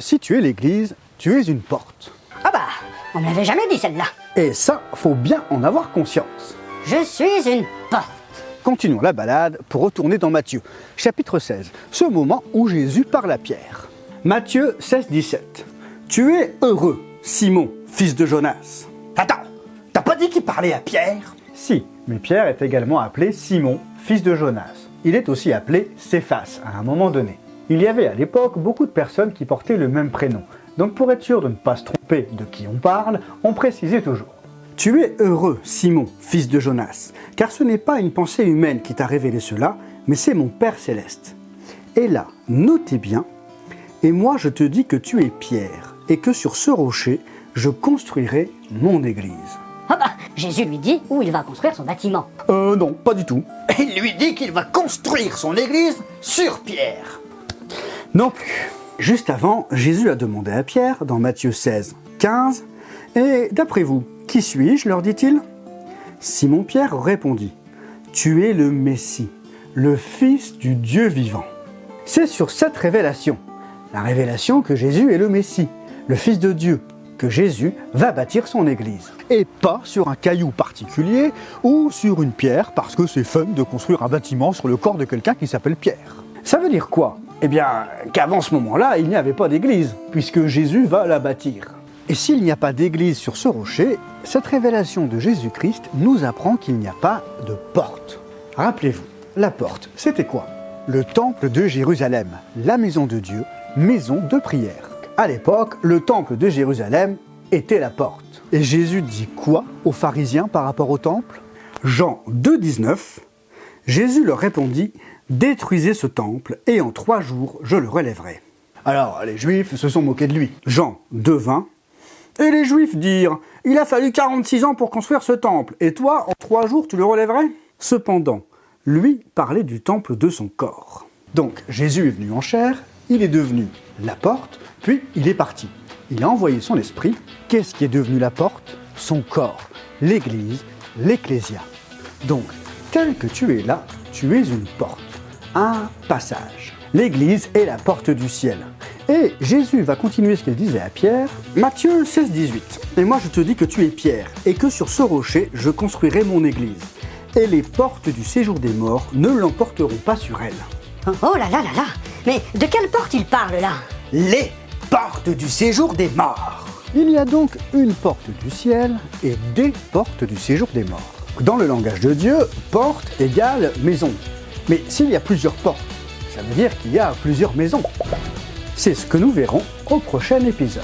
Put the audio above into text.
Si tu es l'église, tu es une porte. Ah bah, on me l'avait jamais dit celle-là. Et ça, faut bien en avoir conscience. Je suis une porte. Continuons la balade pour retourner dans Matthieu, chapitre 16, ce moment où Jésus parle à Pierre. Matthieu 16, 17. Tu es heureux, Simon, fils de Jonas. Attends, t'as pas dit qu'il parlait à Pierre? Si, mais Pierre est également appelé Simon, fils de Jonas. Il est aussi appelé Céphas à un moment donné. Il y avait à l'époque beaucoup de personnes qui portaient le même prénom. Donc pour être sûr de ne pas se tromper de qui on parle, on précisait toujours. Tu es heureux, Simon, fils de Jonas, car ce n'est pas une pensée humaine qui t'a révélé cela, mais c'est mon Père céleste. Et là, notez bien, et moi je te dis que tu es Pierre, et que sur ce rocher, je construirai mon église. Ah bah, Jésus lui dit où il va construire son bâtiment. Non, pas du tout. Il lui dit qu'il va construire son église sur Pierre. Non plus. Juste avant, Jésus a demandé à Pierre, dans Matthieu 16, 15, « Et d'après vous, qui suis-je » leur dit-il. Simon-Pierre répondit, « Tu es le Messie, le Fils du Dieu vivant. » C'est sur cette révélation, la révélation que Jésus est le Messie, le Fils de Dieu, que Jésus va bâtir son église. Et pas sur un caillou particulier ou sur une pierre, parce que c'est fun de construire un bâtiment sur le corps de quelqu'un qui s'appelle Pierre. Ça veut dire quoi ? Eh bien, qu'avant ce moment-là, il n'y avait pas d'église, puisque Jésus va la bâtir. Et s'il n'y a pas d'église sur ce rocher, cette révélation de Jésus-Christ nous apprend qu'il n'y a pas de porte. Rappelez-vous, la porte, c'était quoi ? Le temple de Jérusalem, la maison de Dieu, maison de prière. À l'époque, le temple de Jérusalem était la porte. Et Jésus dit quoi aux pharisiens par rapport au temple ? Jean 2, 19, Jésus leur répondit « Détruisez ce temple, et en 3 jours, je le relèverai. » Alors, les Juifs se sont moqués de lui. Jean 2, 20, et les Juifs dirent « Il a fallu 46 ans pour construire ce temple, et toi, en 3 jours, tu le relèverais ?» Cependant, lui parlait du temple de son corps. Donc, Jésus est venu en chair, il est devenu la porte, puis il est parti. Il a envoyé son esprit. Qu'est-ce qui est devenu la porte ? Son corps, l'église, l'ecclésia. Donc, tel que tu es là, tu es une porte, un passage. L'église est la porte du ciel. Et Jésus va continuer ce qu'il disait à Pierre, Matthieu 16, 18. « Et moi je te dis que tu es Pierre, et que sur ce rocher je construirai mon église. Et les portes du séjour des morts ne l'emporteront pas sur elle. » Oh là là là là. Mais de quelle porte il parle là? Les portes du séjour des morts. Il y a donc une porte du ciel et des portes du séjour des morts. Dans le langage de Dieu, porte égale maison. Mais s'il y a plusieurs portes, ça veut dire qu'il y a plusieurs maisons. C'est ce que nous verrons au prochain épisode.